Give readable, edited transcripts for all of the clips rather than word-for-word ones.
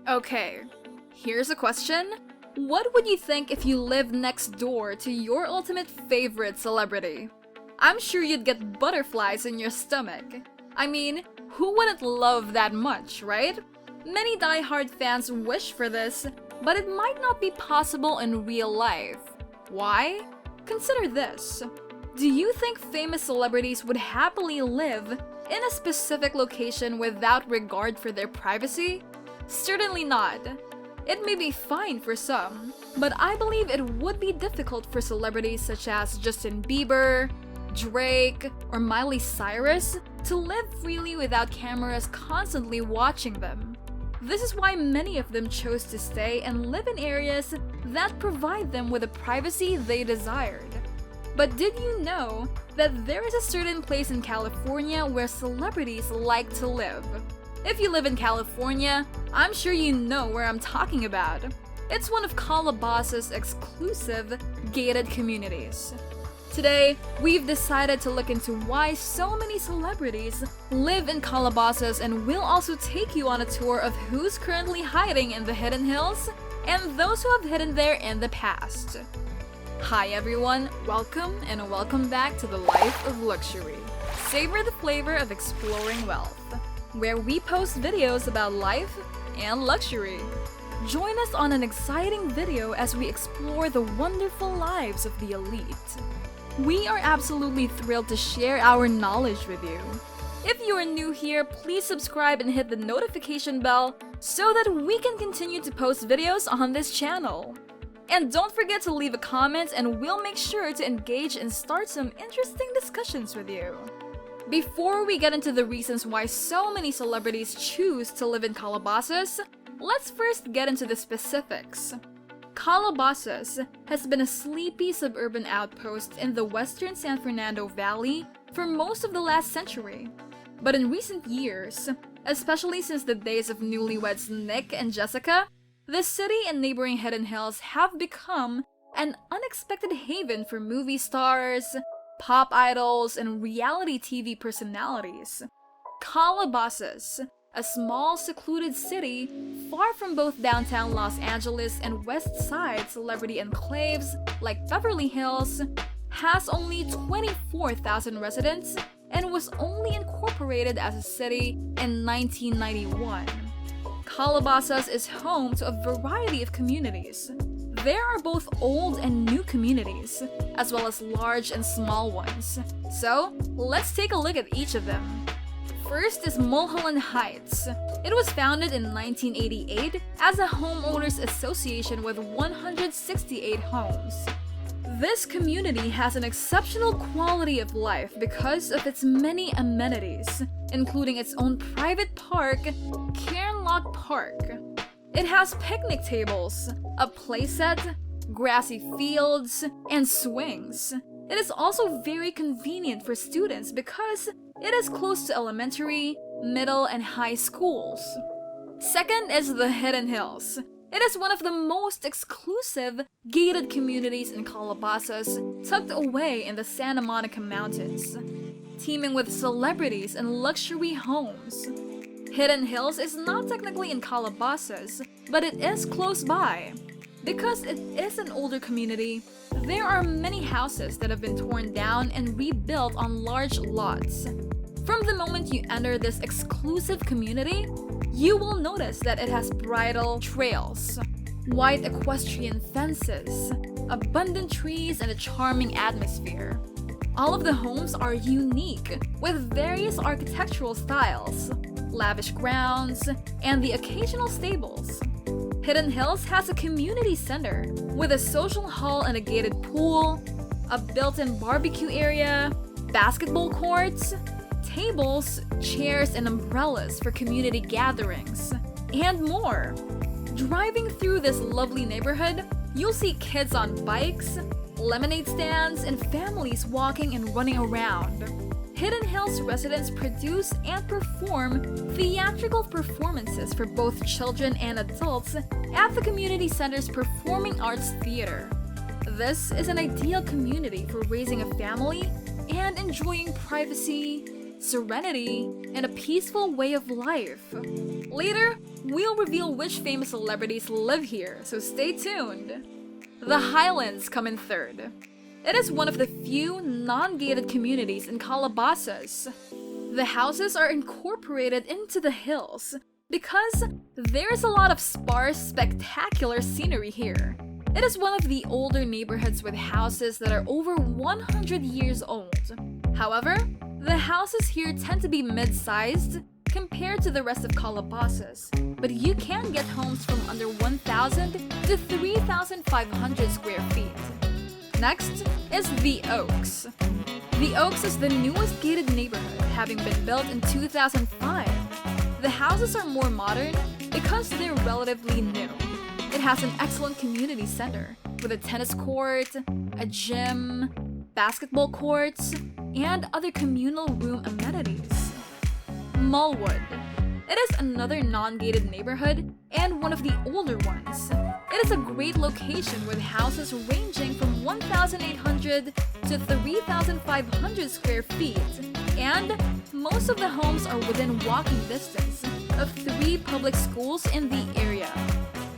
Okay, here's a question. What would you think if you lived next door to your ultimate favorite celebrity? I'm sure you'd get butterflies in your stomach. I mean, who wouldn't love that much, right? Many die-hard fans wish for this, but it might not be possible in real life. Why? Consider this. Do you think famous celebrities would happily live in a specific location without regard for their privacy? Certainly not. It may be fine for some, but I believe it would be difficult for celebrities such as Justin Bieber, Drake, or Miley Cyrus to live freely without cameras constantly watching them. This is why many of them chose to stay and live in areas that provide them with the privacy they desired. But did you know that there is a certain place in California where celebrities like to live? If you live in California, I'm sure you know where I'm talking about. It's one of Calabasas' exclusive gated communities. Today, we've decided to look into why so many celebrities live in Calabasas, and we'll also take you on a tour of who's currently hiding in the hidden hills and those who have hidden there in the past. Hi everyone, welcome back to the Life of Luxury. Savor the flavor of exploring wealth, where we post videos about life and luxury. Join us on an exciting video as we explore the wonderful lives of the elite. We are absolutely thrilled to share our knowledge with you. If you are new here, please subscribe and hit the notification bell so that we can continue to post videos on this channel. And don't forget to leave a comment and we'll make sure to engage and start some interesting discussions with you. Before we get into the reasons why so many celebrities choose to live in Calabasas, let's first get into the specifics. Calabasas has been a sleepy suburban outpost in the western San Fernando Valley for most of the last century. But in recent years, especially since the days of newlyweds Nick and Jessica, the city and neighboring hidden hills have become an unexpected haven for movie stars, pop idols, and reality TV personalities. Calabasas, a small secluded city far from both downtown Los Angeles and West Side celebrity enclaves like Beverly Hills, has only 24,000 residents and was only incorporated as a city in 1991. Calabasas is home to a variety of communities. There are both old and new communities, as well as large and small ones. So, let's take a look at each of them. First is Mulholland Heights. It was founded in 1988 as a homeowners association with 168 homes. This community has an exceptional quality of life because of its many amenities, including its own private park, Cairnlock Park. It has picnic tables, a playset, grassy fields, and swings. It is also very convenient for students because it is close to elementary, middle, and high schools. Second is the Hidden Hills. It is one of the most exclusive gated communities in Calabasas, tucked away in the Santa Monica Mountains, teeming with celebrities and luxury homes. Hidden Hills is not technically in Calabasas, but it is close by. Because it is an older community, there are many houses that have been torn down and rebuilt on large lots. From the moment you enter this exclusive community, you will notice that it has bridle trails, white equestrian fences, abundant trees, and a charming atmosphere. All of the homes are unique, with various architectural styles, lavish grounds, and the occasional stables. Hidden Hills has a community center with a social hall and a gated pool, a built-in barbecue area, basketball courts, tables, chairs, and umbrellas for community gatherings, and more. Driving through this lovely neighborhood, you'll see kids on bikes, lemonade stands, and families walking and running around. Hidden Hills residents produce and perform theatrical performances for both children and adults at the community center's Performing Arts Theater. This is an ideal community for raising a family and enjoying privacy, serenity, and a peaceful way of life. Later, we'll reveal which famous celebrities live here, so stay tuned. The Highlands come in third. It is one of the few non-gated communities in Calabasas. The houses are incorporated into the hills because there's a lot of sparse, spectacular scenery here. It is one of the older neighborhoods with houses that are over 100 years old. However, the houses here tend to be mid-sized compared to the rest of Calabasas, but you can get homes from under 1,000 to 3,500 square feet. Next is The Oaks. The Oaks is the newest gated neighborhood, having been built in 2005. The houses are more modern because they're relatively new. It has an excellent community center with a tennis court, a gym, basketball courts, and other communal room amenities. Mallwood. It is another non-gated neighborhood and one of the older ones. It is a great location with houses ranging from 1,800 to 3,500 square feet, and most of the homes are within walking distance of 3 public schools in the area.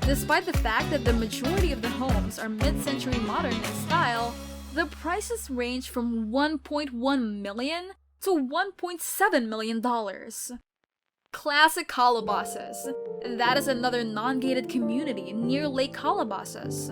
Despite the fact that the majority of the homes are mid-century modern in style, the prices range from $1.1 million to $1.7 million. Classic Calabasas. That is another non-gated community near Lake Calabasas.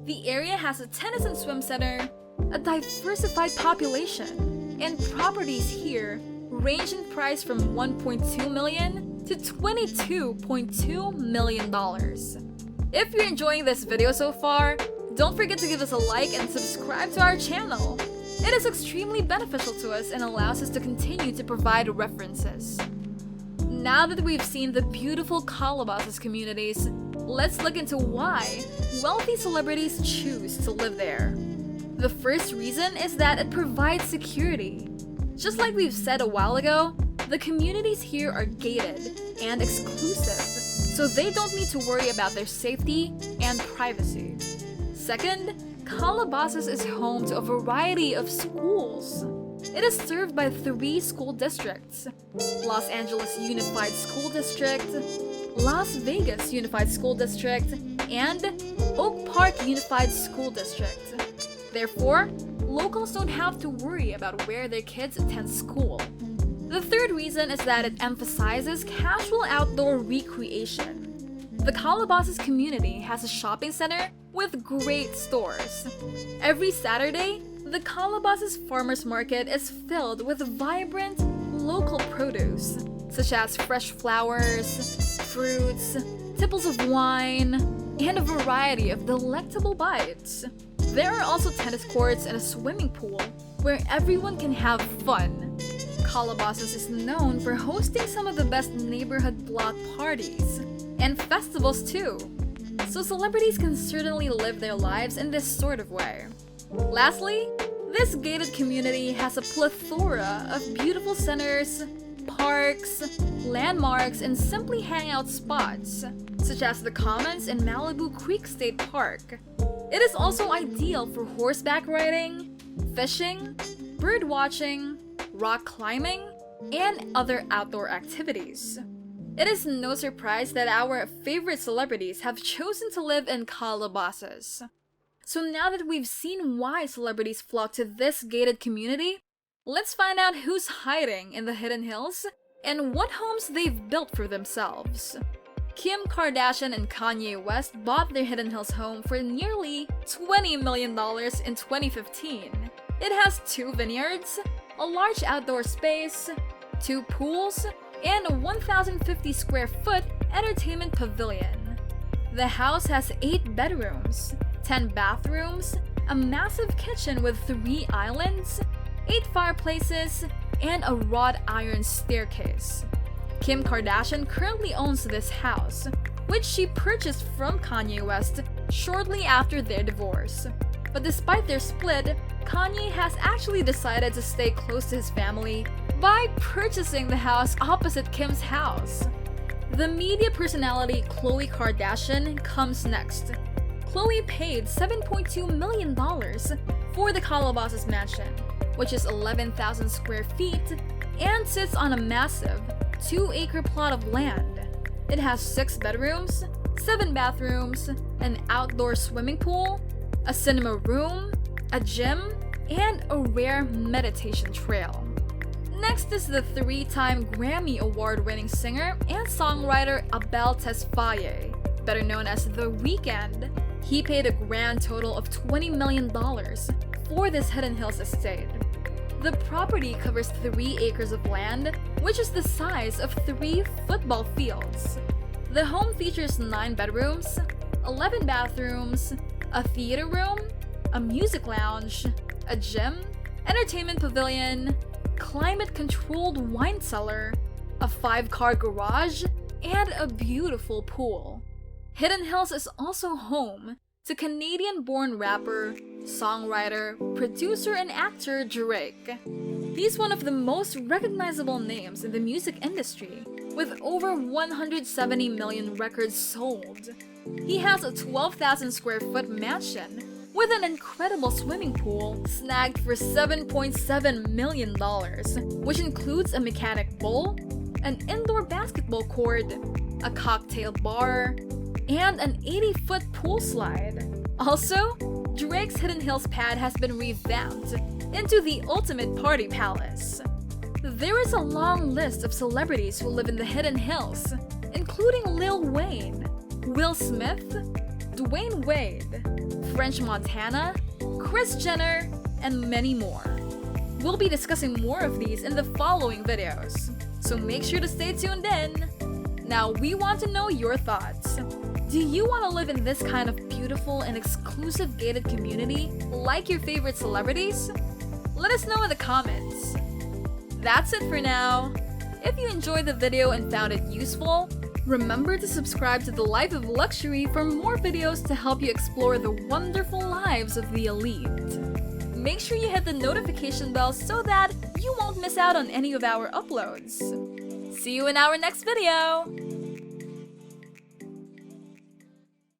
The area has a tennis and swim center, a diversified population, and properties here range in price from $1.2 million to $22.2 million. If you're enjoying this video so far, don't forget to give us a like and subscribe to our channel. It is extremely beneficial to us and allows us to continue to provide references. Now that we've seen the beautiful Calabasas communities, let's look into why wealthy celebrities choose to live there. The first reason is that it provides security. Just like we've said a while ago, the communities here are gated and exclusive, so they don't need to worry about their safety and privacy. Second, Calabasas is home to a variety of schools. It is served by 3 school districts: Los Angeles Unified School District, Las Vegas Unified School District, and Oak Park Unified School District. Therefore, locals don't have to worry about where their kids attend school. The third reason is that it emphasizes casual outdoor recreation. The Calabasas community has a shopping center with great stores. Every Saturday, the Calabasas Farmers Market is filled with vibrant local produce, such as fresh flowers, fruits, tipples of wine, and a variety of delectable bites. There are also tennis courts and a swimming pool where everyone can have fun. Calabasas is known for hosting some of the best neighborhood block parties and festivals too, so celebrities can certainly live their lives in this sort of way. Lastly, this gated community has a plethora of beautiful centers, parks, landmarks, and simply hangout spots, such as the Commons and Malibu Creek State Park. It is also ideal for horseback riding, fishing, bird watching, rock climbing, and other outdoor activities. It is no surprise that our favorite celebrities have chosen to live in Calabasas. So now that we've seen why celebrities flock to this gated community, let's find out who's hiding in the hidden hills and what homes they've built for themselves. Kim Kardashian and Kanye West bought their Hidden Hills home for nearly $20 million in 2015. It has 2 vineyards, a large outdoor space, 2 pools, and a 1,050 square foot entertainment pavilion. The house has 8 bedrooms, 10 bathrooms, a massive kitchen with 3 islands, 8 fireplaces, and a wrought iron staircase. Kim Kardashian currently owns this house, which she purchased from Kanye West shortly after their divorce. But despite their split, Kanye has actually decided to stay close to his family by purchasing the house opposite Kim's house. The media personality Khloe Kardashian comes next. Khloe paid $7.2 million for the Calabasas mansion, which is 11,000 square feet and sits on a massive 2-acre plot of land. It has 6 bedrooms, 7 bathrooms, an outdoor swimming pool, a cinema room, a gym, and a rare meditation trail. Next is the 3-time Grammy Award-winning singer and songwriter Abel Tesfaye, better known as The Weeknd. He paid a grand total of $20 million for this Hidden Hills estate. The property covers 3 acres of land, which is the size of 3 football fields. The home features 9 bedrooms, 11 bathrooms, a theater room, a music lounge, a gym, entertainment pavilion, climate-controlled wine cellar, a 5-car garage, and a beautiful pool. Hidden Hills is also home to Canadian-born rapper, songwriter, producer, and actor Drake. He's one of the most recognizable names in the music industry, with over 170 million records sold. He has a 12,000 square foot mansion with an incredible swimming pool snagged for $7.7 million, which includes a mechanic bull, an indoor basketball court, a cocktail bar, and an 80-foot pool slide. Also, Drake's Hidden Hills pad has been revamped into the ultimate party palace. There is a long list of celebrities who live in the Hidden Hills, including Lil Wayne, Will Smith, Dwayne Wade, French Montana, Kris Jenner, and many more. We'll be discussing more of these in the following videos, so make sure to stay tuned in. Now we want to know your thoughts. Do you want to live in this kind of beautiful and exclusive gated community like your favorite celebrities? Let us know in the comments. That's it for now. If you enjoyed the video and found it useful, remember to subscribe to The Life of Luxury for more videos to help you explore the wonderful lives of the elite. Make sure you hit the notification bell so that you won't miss out on any of our uploads. See you in our next video!